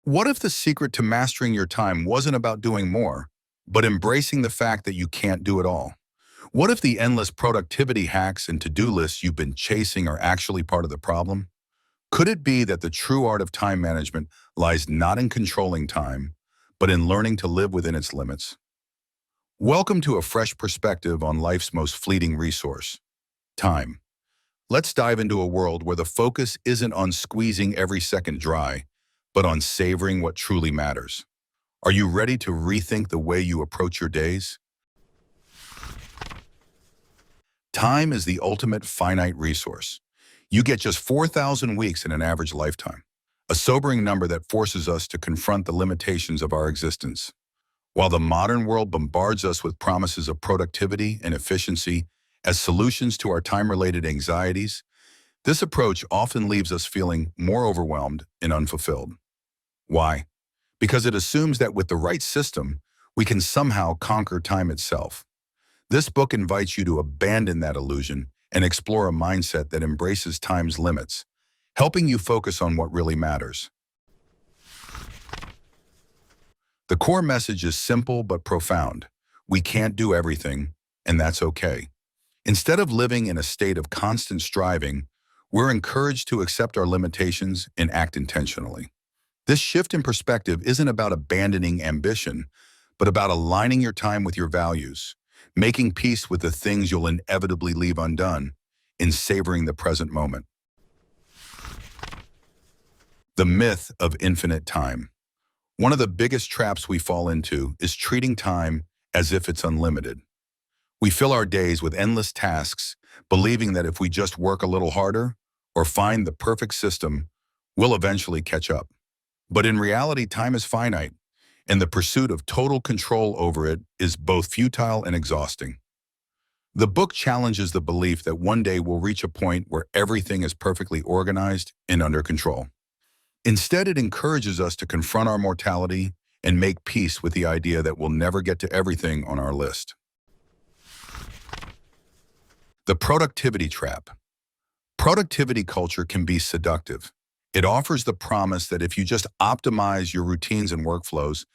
What if the secret to mastering your time wasn't about doing more, but embracing the fact that you can't do it all? What if the endless productivity hacks and to-do lists you've been chasing are actually part of the problem? Could it be that the true art of time management lies not in controlling time, but in learning to live within its limits? Welcome to a fresh perspective on life's most fleeting resource, time. Let's dive into a world where the focus isn't on squeezing every second dry, but on savoring what truly matters. Are you ready to rethink the way you approach your days? Time is the ultimate finite resource. You get just 4,000 weeks in an average lifetime, a sobering number that forces us to confront the limitations of our existence. While the modern world bombards us with promises of productivity and efficiency as solutions to our time-related anxieties, this approach often leaves us feeling more overwhelmed and unfulfilled. Why? Because it assumes that with the right system, we can somehow conquer time itself. This book invites you to abandon that illusion and explore a mindset that embraces time's limits, helping you focus on what really matters. The core message is simple but profound. We can't do everything, and that's okay. Instead of living in a state of constant striving, we're encouraged to accept our limitations and act intentionally. This shift in perspective isn't about abandoning ambition, but about aligning your time with your values, making peace with the things you'll inevitably leave undone, and savoring the present moment. The myth of infinite time. One of the biggest traps we fall into is treating time as if it's unlimited. We fill our days with endless tasks, believing that if we just work a little harder or find the perfect system, we'll eventually catch up. But in reality, time is finite, and the pursuit of total control over it is both futile and exhausting. The book challenges the belief that one day we'll reach a point where everything is perfectly organized and under control. Instead, it encourages us to confront our mortality and make peace with the idea that we'll never get to everything on our list. The productivity trap. Productivity culture can be seductive. It offers the promise that if you just optimize your routines and workflows,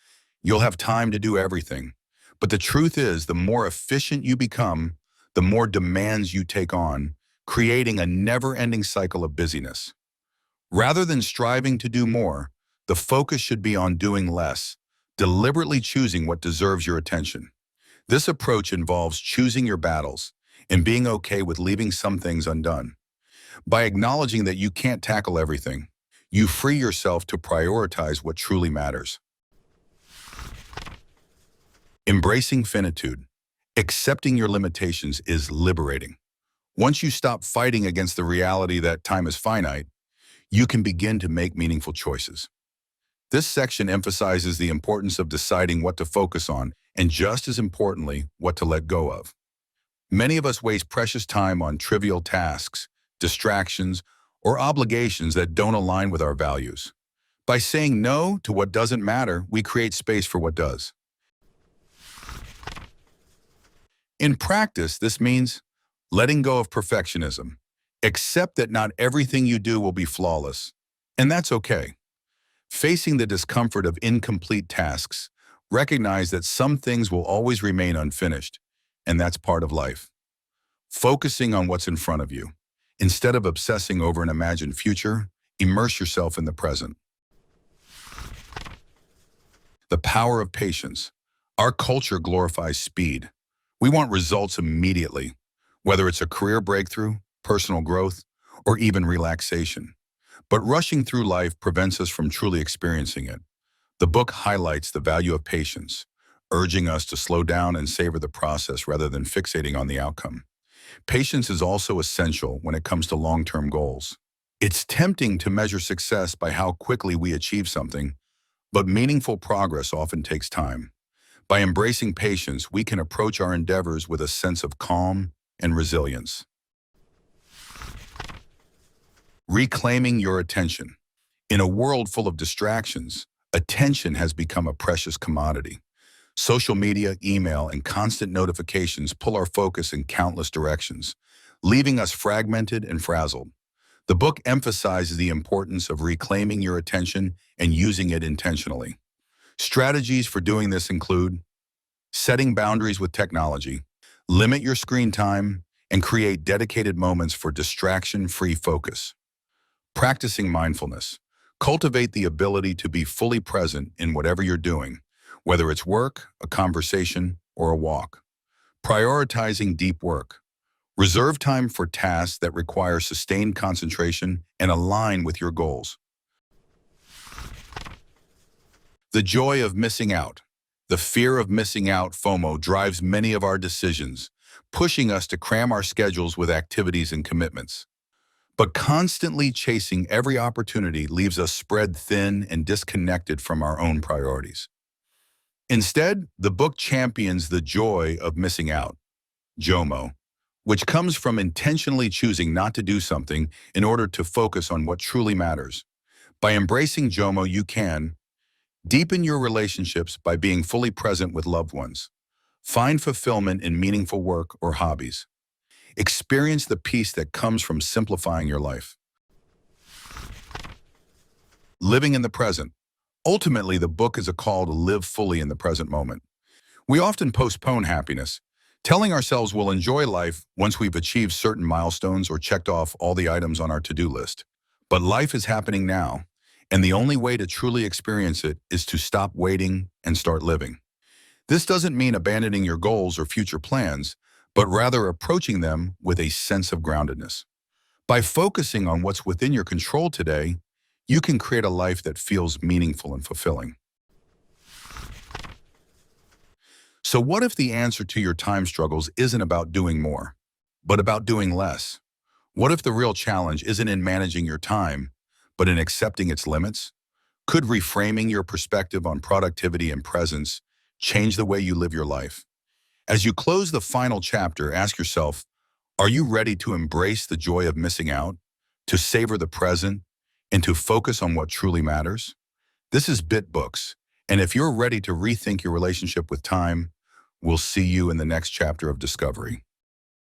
you'll have time to do everything. But the truth is, the more efficient you become, the more demands you take on, creating a never-ending cycle of busyness. Rather than striving to do more, the focus should be on doing less, deliberately choosing what deserves your attention. This approach involves choosing your battles and being okay with leaving some things undone. By acknowledging that you can't tackle everything, you free yourself to prioritize what truly matters. Embracing finitude. Accepting your limitations is liberating. Once you stop fighting against the reality that time is finite, you can begin to make meaningful choices. This section emphasizes the importance of deciding what to focus on and, just as importantly, what to let go of. Many of us waste precious time on trivial tasks, distractions, or obligations that don't align with our values. By saying no to what doesn't matter, we create space for what does. In practice, this means letting go of perfectionism. Accept that not everything you do will be flawless, and that's okay. Facing the discomfort of incomplete tasks, recognize that some things will always remain unfinished, and that's part of life. Focusing on what's in front of you. Instead of obsessing over an imagined future, immerse yourself in the present. The power of patience. Our culture glorifies speed. We want results immediately, whether it's a career breakthrough, personal growth, or even relaxation. But rushing through life prevents us from truly experiencing it. The book highlights the value of patience, urging us to slow down and savor the process rather than fixating on the outcome. Patience is also essential when it comes to long-term goals. It's tempting to measure success by how quickly we achieve something, but meaningful progress often takes time. By embracing patience, we can approach our endeavors with a sense of calm and resilience. Reclaiming your attention. In a world full of distractions, attention has become a precious commodity. Social media, email, and constant notifications pull our focus in countless directions, leaving us fragmented and frazzled. The book emphasizes the importance of reclaiming your attention and using it intentionally. Strategies for doing this include setting boundaries with technology, limit your screen time, and create dedicated moments for distraction-free focus. Practicing mindfulness. Cultivate the ability to be fully present in whatever you're doing, whether it's work, a conversation, or a walk. Prioritizing deep work. Reserve time for tasks that require sustained concentration and align with your goals. The joy of missing out. The fear of missing out, FOMO, drives many of our decisions, pushing us to cram our schedules with activities and commitments. But constantly chasing every opportunity leaves us spread thin and disconnected from our own priorities. Instead, the book champions the joy of missing out, JOMO, which comes from intentionally choosing not to do something in order to focus on what truly matters. By embracing JOMO, you can deepen your relationships by being fully present with loved ones, find fulfillment in meaningful work or hobbies, experience the peace that comes from simplifying your life. Living in the present. Ultimately, the book is a call to live fully in the present moment. We often postpone happiness, telling ourselves we'll enjoy life once we've achieved certain milestones or checked off all the items on our to-do list. But life is happening now, and the only way to truly experience it is to stop waiting and start living. This doesn't mean abandoning your goals or future plans, but rather approaching them with a sense of groundedness. By focusing on what's within your control today, you can create a life that feels meaningful and fulfilling. So what if the answer to your time struggles isn't about doing more, but about doing less? What if the real challenge isn't in managing your time, but in accepting its limits? Could reframing your perspective on productivity and presence change the way you live your life? As you close the final chapter, ask yourself, are you ready to embrace the joy of missing out, to savor the present, and to focus on what truly matters? This is BitBooks, and if you're ready to rethink your relationship with time, we'll see you in the next chapter of discovery.